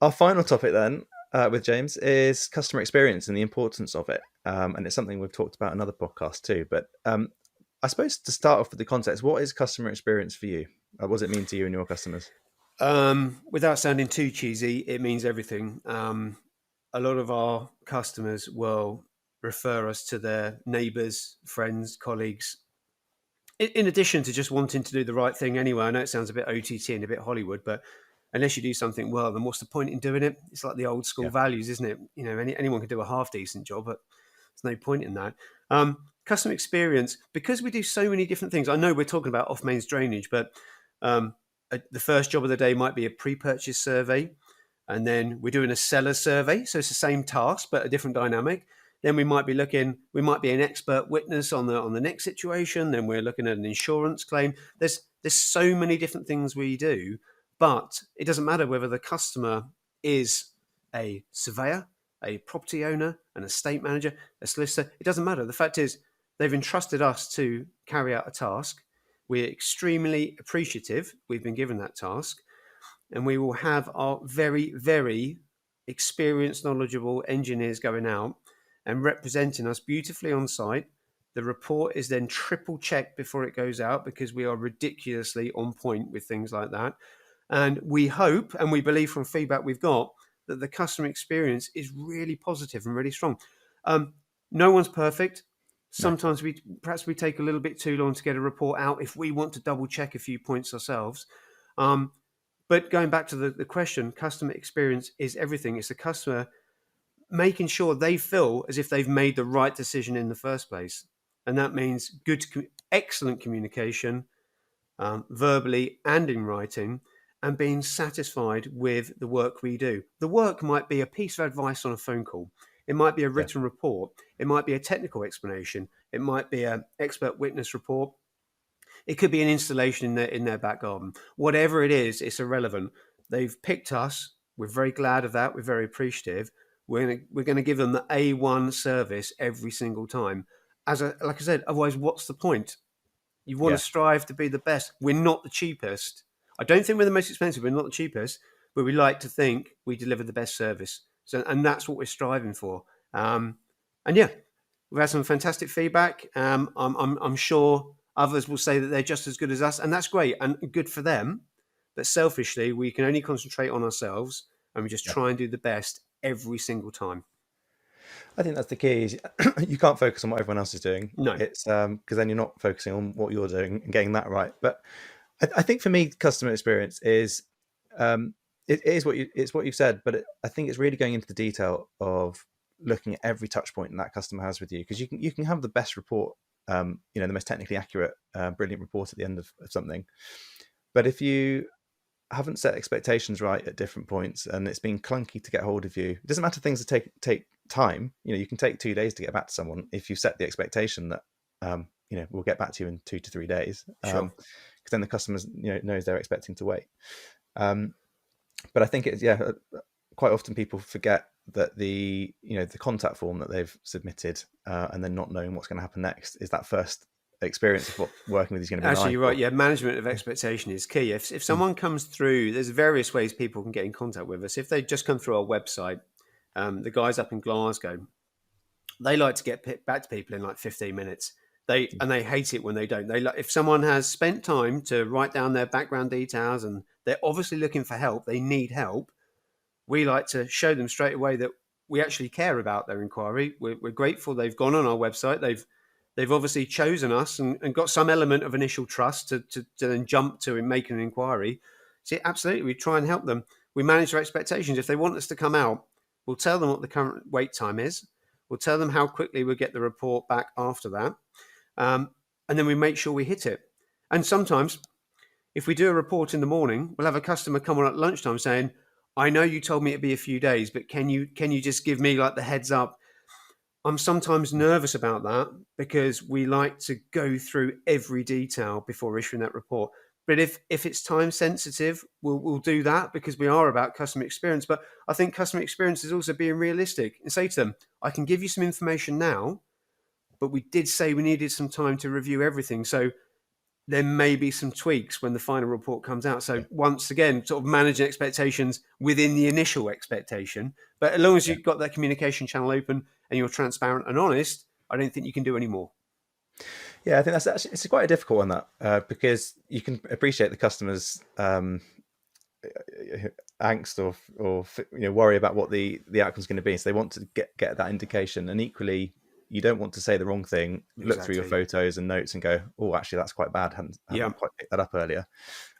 Our final topic then with James is customer experience and the importance of it. And it's something we've talked about in other podcasts too. But I suppose to start off with the context, what is customer experience for you? What does it mean to you and your customers? Without sounding too cheesy, it means everything. A lot of our customers will refer us to their neighbours, friends, colleagues. In addition to just wanting to do the right thing anyway, I know it sounds a bit OTT and a bit Hollywood, but unless you do something well, then what's the point in doing it? It's like the old school Yeah. values, isn't it? Anyone can do a half decent job, but there's no point in that. Customer experience, because we do so many different things. I know we're talking about off mains drainage, but um, the first job of the day might be a pre-purchase survey, and then we're doing a seller survey. So it's the same task, but a different dynamic. Then we might be an expert witness on the next situation. Then we're looking at an insurance claim. There's so many different things we do, but it doesn't matter whether the customer is a surveyor, a property owner, an estate manager, a solicitor. It doesn't matter. The fact is, they've entrusted us to carry out a task. We're extremely appreciative we've been given that task, and we will have our very, very experienced, knowledgeable engineers going out and representing us beautifully on site. The report is then triple checked before it goes out because we are ridiculously on point with things like that. And we hope and we believe from feedback we've got that the customer experience is really positive and really strong. Um, no one's perfect. No. Sometimes we take a little bit too long to get a report out if we want to double check a few points ourselves. Um, but going back to the question, customer experience is everything. It's the customer making sure they feel as if they've made the right decision in the first place. And that means excellent communication, verbally and in writing, and being satisfied with the work we do. The work might be a piece of advice on a phone call. It might be a Yeah. written report. It might be a technical explanation. It might be an expert witness report. It could be an installation in their back garden. Whatever it is, it's irrelevant. They've picked us. We're very glad of that. We're very appreciative. We're gonna give them the A1 service every single time. Like I said, otherwise, what's the point? You want to Yeah. strive to be the best. We're not the cheapest. I don't think we're the most expensive. We're not the cheapest, but we like to think we deliver the best service. So, and that's what we're striving for. And yeah, we've had some fantastic feedback. I'm sure others will say that they're just as good as us, and that's great and good for them. But selfishly, we can only concentrate on ourselves, and we just Yeah. try and do the best every single time. I think that's the key. Is you can't focus on what everyone else is doing. No, It's because then you're not focusing on what you're doing and getting that right. But I think for me, customer experience is it is it's what you've said, but I think it's really going into the detail of looking at every touch point that customer has with you, because you can have the best report, the most technically accurate, brilliant report at the end of something, but if you haven't set expectations right at different points and it's been clunky to get hold of you, it doesn't matter things that take time. You can take 2 days to get back to someone if you set the expectation that we'll get back to you in 2 to 3 days, sure. because then the customers knows they're expecting to wait. But I think it's quite often people forget that the contact form that they've submitted, and then not knowing what's going to happen next, is that first experience of what working with you is going to be Actually, like. you're right. Yeah, management of expectation is key. If someone comes through, there's various ways people can get in contact with us. If they just come through our website, the guys up in Glasgow, they like to get back to people in like 15 minutes. They hate it when they don't. If someone has spent time to write down their background details and they're obviously looking for help, they need help. We like to show them straight away that we actually care about their inquiry. We're grateful they've gone on our website. They've obviously chosen us and got some element of initial trust to then jump to and make an inquiry. So absolutely, we try and help them. We manage their expectations. If they want us to come out, we'll tell them what the current wait time is. We'll tell them how quickly we'll get the report back after that. And then we make sure we hit it. And sometimes, if we do a report in the morning, we'll have a customer come on at lunchtime saying, I know you told me it'd be a few days, but can you just give me like the heads up? I'm sometimes nervous about that because we like to go through every detail before issuing that report. But if it's time sensitive, we'll do that because we are about customer experience. But I think customer experience is also being realistic and say to them, I can give you some information now, but we did say we needed some time to review everything. So there may be some tweaks when the final report comes out. So once again, sort of managing expectations within the initial expectation. But as long as you've got that communication channel open and you're transparent and honest, I don't think you can do any more. Yeah, I think that's actually, it's quite a difficult one, that because you can appreciate the customers' angst or worry about what the outcome is going to be. So they want to get that indication, and equally, you don't want to say the wrong thing. Look through your photos and notes and go, "Oh, actually, that's quite bad. Hadn't quite picked that up earlier."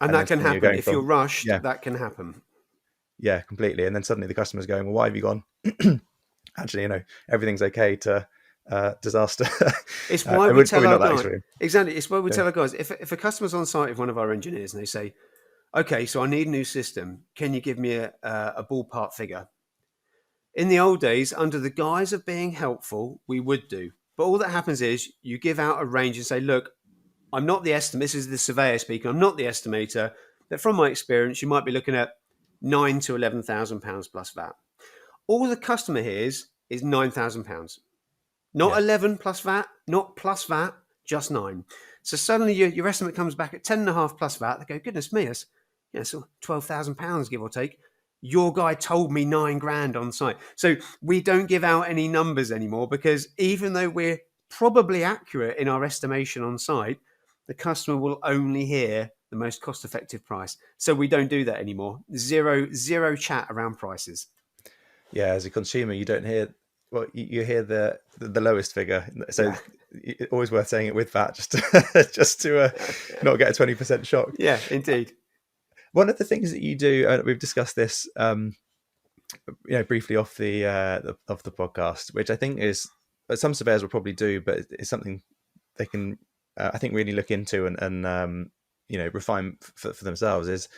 And that can happen if you're rushed. Yeah, that can happen. Yeah, completely. And then suddenly the customer's going, "Well, why have you gone?" Actually, everything's okay. To disaster. It's why we tell our guys. Exactly. It's why we tell our guys, if a customer's on site with one of our engineers and they say, "Okay, so I need a new system. Can you give me a ballpark figure?" In the old days, under the guise of being helpful, we would do. But all that happens is you give out a range and say, "Look, I'm not the estimator. This is the surveyor speaking. I'm not the estimator. But from my experience, you might be looking at £9,000 to £11,000 plus VAT." All the customer hears is £9,000. Not 11 plus VAT, not plus VAT, just 9. So suddenly your estimate comes back at 10.5 plus VAT. They go, "Goodness me, it's so £12,000, give or take. Your guy told me 9 grand on site." So we don't give out any numbers anymore, because even though we're probably accurate in our estimation on site, the customer will only hear the most cost-effective price. So we don't do that anymore. Zero chat around prices. Yeah, as a consumer, you don't hear. Well, you hear the lowest figure, so it's always worth saying it with VAT, just to not get a 20% shock. Yeah, indeed. One of the things that you do, we've discussed this, briefly off the podcast, which I think is some surveyors will probably do, but it's something they can, I think, really look into and refine for themselves. Is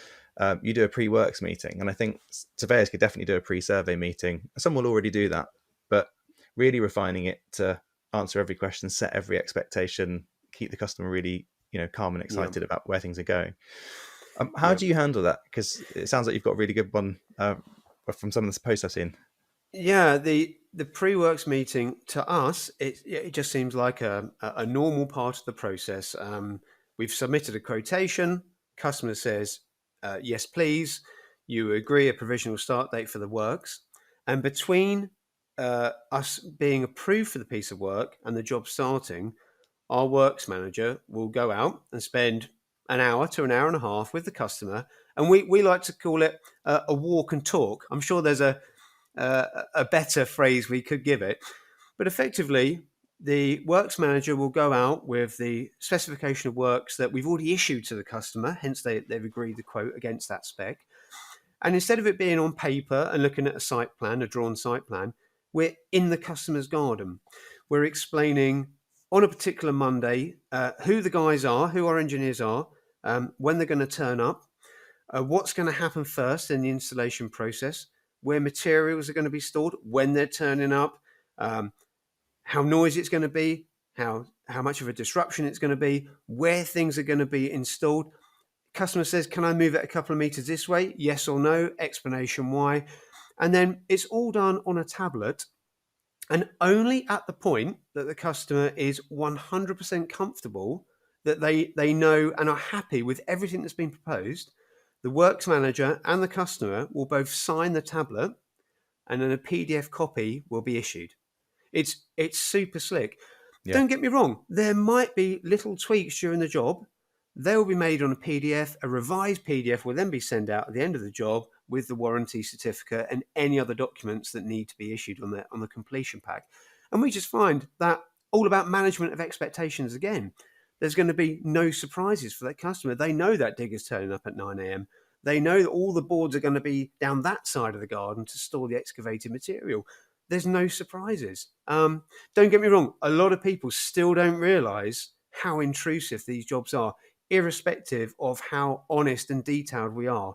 you do a pre-works meeting, and I think surveyors could definitely do a pre-survey meeting. Some will already do that, but really refining it to answer every question, set every expectation, keep the customer really calm and excited about where things are going. How do you handle that? Because it sounds like you've got a really good one from some of the posts I've seen. Yeah, the pre-works meeting, to us, it just seems like a normal part of the process. We've submitted a quotation. Customer says, "Yes, please." You agree a provisional start date for the works, and between us being approved for the piece of work and the job starting, our works manager will go out and spend an hour to an hour and a half with the customer, and we like to call it a walk and talk. I'm sure there's a better phrase we could give it, but effectively, the works manager will go out with the specification of works that we've already issued to the customer, hence they've agreed the quote against that spec. And instead of it being on paper and looking at a site plan, a drawn site plan, we're in the customer's garden. We're explaining on a particular Monday who the guys are, who our engineers are, when they're going to turn up, what's going to happen first in the installation process, where materials are going to be stored, when they're turning up, how noisy it's going to be, how much of a disruption it's going to be, where things are going to be installed. Customer says, "Can I move it a couple of meters this way?" Yes or no, explanation why. And then it's all done on a tablet. And only at the point that the customer is 100% comfortable, that they know and are happy with everything that's been proposed, the works manager and the customer will both sign the tablet, and then a PDF copy will be issued. It's super slick. Yeah. Don't get me wrong, there might be little tweaks during the job. They will be made on a PDF. A revised PDF will then be sent out at the end of the job with the warranty certificate and any other documents that need to be issued on the completion pack. And we just find that all about management of expectations again. There's going to be no surprises for that customer. They know that digger's turning up at 9 a.m. They know that all the boards are going to be down that side of the garden to store the excavated material. There's no surprises. Don't get me wrong, a lot of people still don't realise how intrusive these jobs are, irrespective of how honest and detailed we are.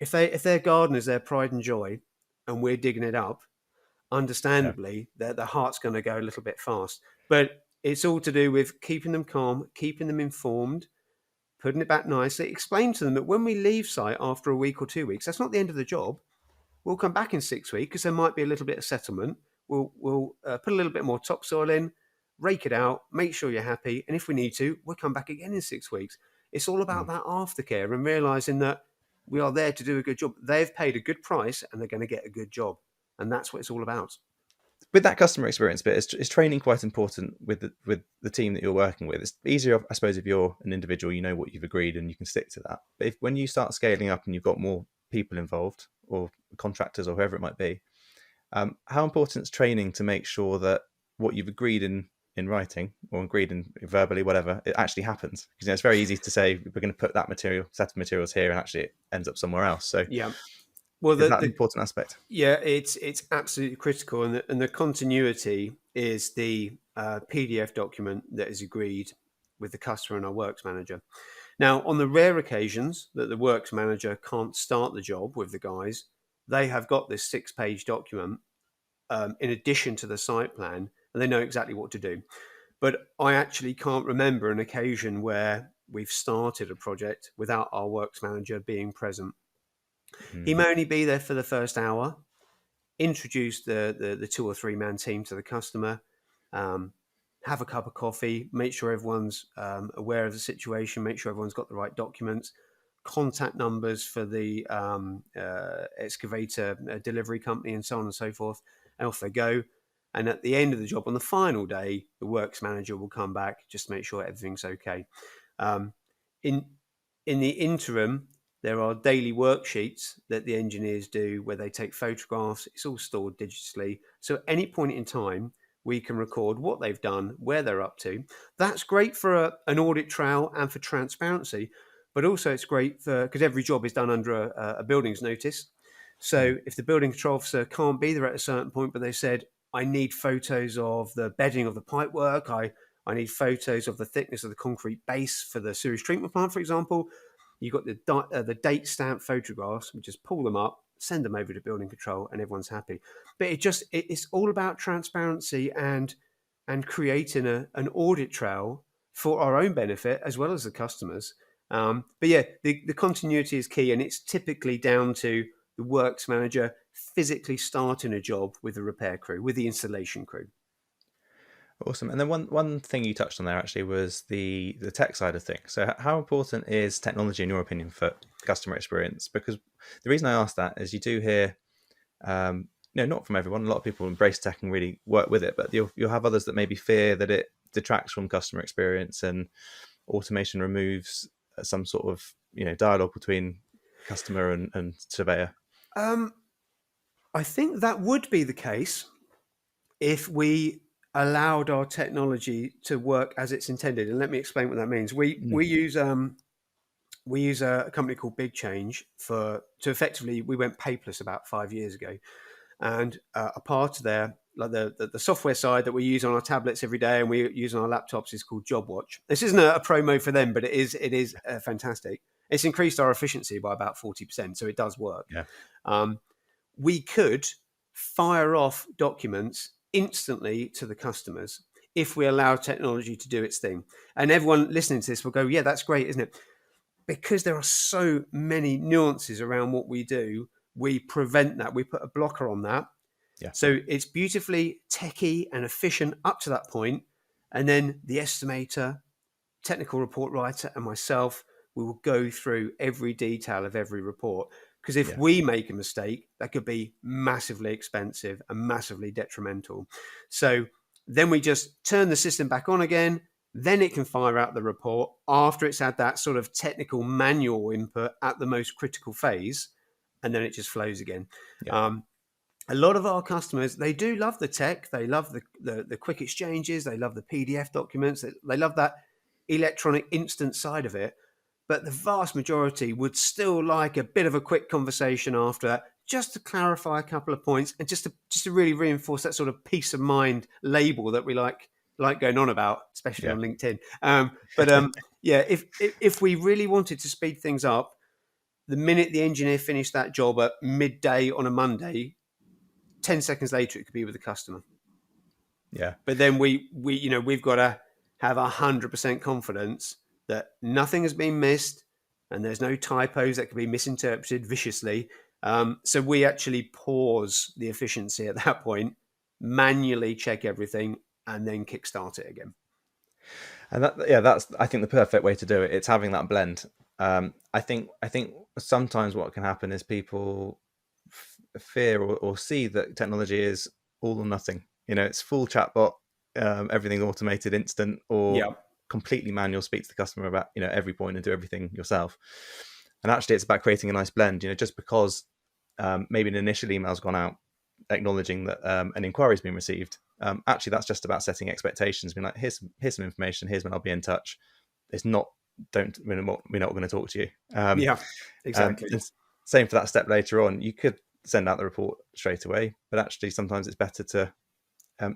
If their garden is their pride and joy, and we're digging it up, understandably, their heart's going to go a little bit fast. But it's all to do with keeping them calm, keeping them informed, putting it back nicely, explain to them that when we leave site after a week or 2 weeks, that's not the end of the job. We'll come back in 6 weeks because there might be a little bit of settlement. We'll put a little bit more topsoil in. rake it out, make sure you're happy, and if we need to, we'll come back again in 6 weeks. It's all about Mm. that aftercare and realizing that we are there to do a good job. They've paid a good price and they're going to get a good job, and that's what it's all about. With that customer experience bit, is training quite important with the team that you're working with? It's easier, I suppose, if you're an individual, you know what you've agreed and you can stick to that. But when you start scaling up and you've got more people involved, or contractors, or whoever it might be, how important is training to make sure that what you've agreed in writing, or agreed in verbally, whatever, it actually happens? Because it's very easy to say we're going to put that set of materials here, and actually it ends up somewhere else. So Yeah. Well, is that an important aspect? yeah, it's absolutely critical, and the continuity is the PDF document that is agreed with the customer and our works manager. Now, on the rare occasions that the works manager can't start the job with the guys, they have got this 6-page document in addition to the site plan, and they know exactly what to do. But I actually can't remember an occasion where we've started a project without our works manager being present. He Mm. may only be there for the first hour, introduce the 2 or 3 man team to the customer, um, have a cup of coffee, make sure everyone's aware of the situation, make sure everyone's got the right documents, contact numbers for the excavator delivery company, and so on and so forth. And off they go. And at the end of the job, on the final day, the works manager will come back just to make sure everything's okay. Um, in in the interim, there are daily worksheets that the engineers do where they take photographs. It's all stored digitally. So at any point in time, we can record what they've done, where they're up to. That's great for an audit trail and for transparency, but also it's great for, because every job is done under a buildings notice. So Mm. if the building control officer can't be there at a certain point, but they said, I need photos of the bedding of the pipework, I need photos of the thickness of the concrete base for the sewage treatment plant, for example. You've got the date stamp photographs. We just pull them up, send them over to building control, and everyone's happy. But it's all about transparency and creating an audit trail for our own benefit as well as the customers. But yeah, the continuity is key, and it's typically down to the works manager physically starting a job with the repair crew, with the installation crew. Awesome. And then one thing you touched on there actually was the tech side of things. So how important is technology in your opinion for customer experience? Because the reason I ask that is you do hear, not from everyone. A lot of people embrace tech and really work with it, but you'll have others that maybe fear that it detracts from customer experience, and automation removes some sort of dialogue between customer and surveyor. Um, I think that would be the case if we allowed our technology to work as it's intended. And let me explain what that means. Mm. We use a company called Big Change to effectively, we went paperless about 5 years ago, and a part of their, like the software side that we use on our tablets every day and we use on our laptops, is called JobWatch. This isn't a promo for them, but it is fantastic. It's increased our efficiency by about 40%, so it does work. Yeah. We could fire off documents instantly to the customers if we allow technology to do its thing. And everyone listening to this will go, yeah, that's great, isn't it? Because there are so many nuances around what we do, we prevent that. We put a blocker on that. Yeah. So it's beautifully techy and efficient up to that point. And then the estimator, technical report writer, and myself, we will go through every detail of every report. Because if Yeah. we make a mistake, that could be massively expensive and massively detrimental. So then we just turn the system back on again. Then it can fire out the report after it's had that sort of technical manual input at the most critical phase. And then it just flows again. Yeah. A lot of our customers, they do love the tech. They love the quick exchanges. They love the PDF documents. They love that electronic instant side of it. But the vast majority would still like a bit of a quick conversation after that, just to clarify a couple of points and just to really reinforce that sort of peace of mind label that we like going on about, especially Yeah. on LinkedIn. Yeah, if we really wanted to speed things up, the minute the engineer finished that job at midday on a Monday, 10 seconds later, it could be with the customer. Yeah. But then we've got to have 100% confidence that nothing has been missed and there's no typos that can be misinterpreted viciously. So we actually pause the efficiency at that point, manually check everything, and then kickstart it again. And that's I think the perfect way to do it. It's having that blend. I think sometimes what can happen is people fear or see that technology is all or nothing. It's full chatbot, everything automated, instant, or completely manual. Speak to the customer about every point and do everything yourself. And actually, it's about creating a nice blend. Just because maybe an initial email's gone out acknowledging that an inquiry's been received. Actually, that's just about setting expectations. Being like, here's some information. Here's when I'll be in touch. It's not. We're not going to talk to you. Exactly. Same for that step later on. You could send out the report straight away, but actually, sometimes it's better to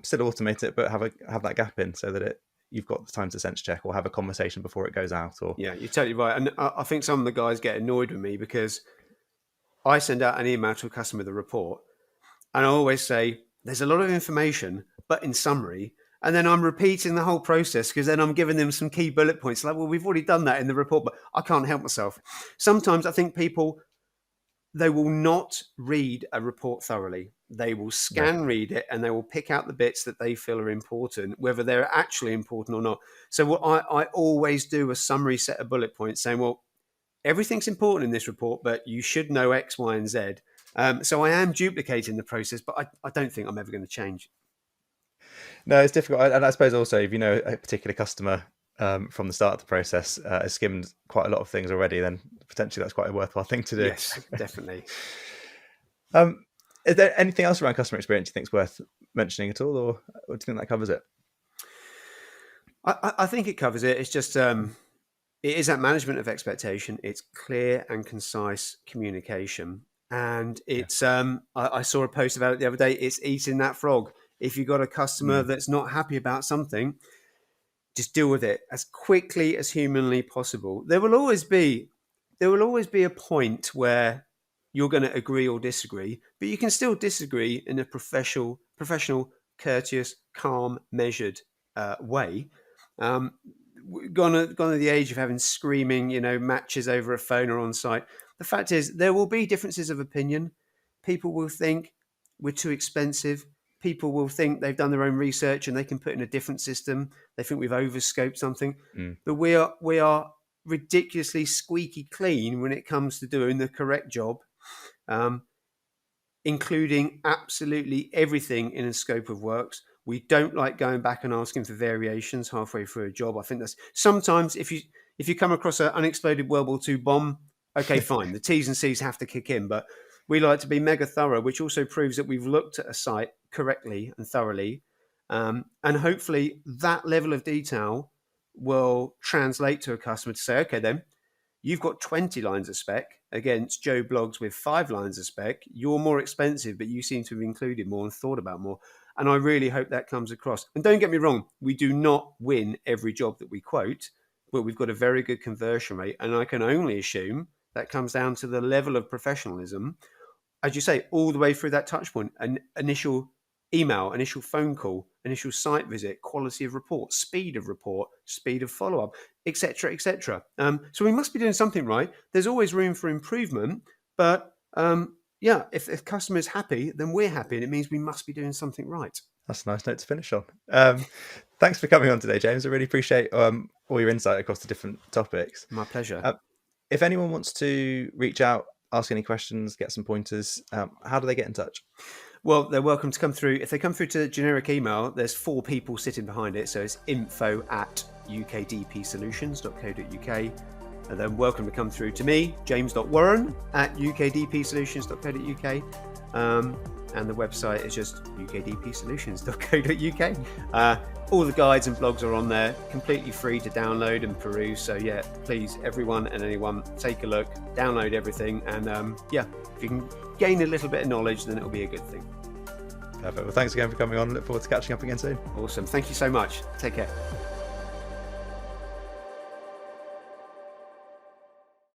still automate it, but have that gap in so that you've got the time to sense check or have a conversation before it goes out. Or you're totally right. And I think some of the guys get annoyed with me because I send out an email to a customer with a report, and I always say there's a lot of information, but in summary. And then I'm repeating the whole process because then I'm giving them some key bullet points. Like, well, we've already done that in the report, but I can't help myself. Sometimes I think people, they will not read a report thoroughly. They will read it and they will pick out the bits that they feel are important, whether they're actually important or not. So what I always do a summary set of bullet points saying, well, everything's important in this report, but you should know X, Y, and Z. So I am duplicating the process, but I don't think I'm ever going to change. No, it's difficult. And I suppose also if a particular customer from the start of the process has skimmed quite a lot of things already, then potentially that's quite a worthwhile thing to do. Yes, definitely. Is there anything else around customer experience you think is worth mentioning at all, or do you think that covers it? I think it covers it. It's just it is that management of expectation. It's clear and concise communication, and it's I saw a post about it the other day. It's eating that frog. If you've got a customer that's not happy about something, just deal with it as quickly as humanly possible. There will always be a point where you're going to agree or disagree, but you can still disagree in a professional, courteous, calm, measured way. Gone are the age of having screaming, matches over a phone or on site. The fact is, there will be differences of opinion. People will think we're too expensive. People will think they've done their own research and they can put in a different system. They think we've overscoped something. But we are ridiculously squeaky clean when it comes to doing the correct job, including absolutely everything in a scope of works. We don't like going back and asking for variations halfway through a job. I think that's sometimes if you come across an unexploded World War II bomb, okay, fine. The T's and C's have to kick in, but we like to be mega thorough, which also proves that we've looked at a site correctly and thoroughly. And hopefully that level of detail will translate to a customer to say, okay, then you've got 20 lines of spec against Joe Bloggs with 5 lines of spec. You're more expensive, but you seem to have included more and thought about more. And I really hope that comes across. And don't get me wrong, we do not win every job that we quote, but we've got a very good conversion rate. And I can only assume that comes down to the level of professionalism, as you say, all the way through that touch point, an initial email, initial phone call, initial site visit, quality of report, speed of follow-up, etc., etc. So we must be doing something right. There's always room for improvement, but if the customer is happy, then we're happy, and it means we must be doing something right. That's a nice note to finish on. Thanks for coming on today, James. I really appreciate all your insight across the different topics. My pleasure. If anyone wants to reach out, ask any questions, get some pointers, how do they get in touch? Well, they're welcome to come through. If they come through to generic email, there's 4 people sitting behind it. So it's info@ukdpsolutions.co.uk. And then welcome to come through to me, james.warren@ukdpsolutions.co.uk. And the website is just ukdpsolutions.co.uk. All the guides and blogs are on there, completely free to download and peruse. So yeah, please, everyone and anyone, take a look, download everything. And if you can gain a little bit of knowledge, then it'll be a good thing. Perfect. Well, thanks again for coming on. Look forward to catching up again soon. Awesome. Thank you so much. Take care.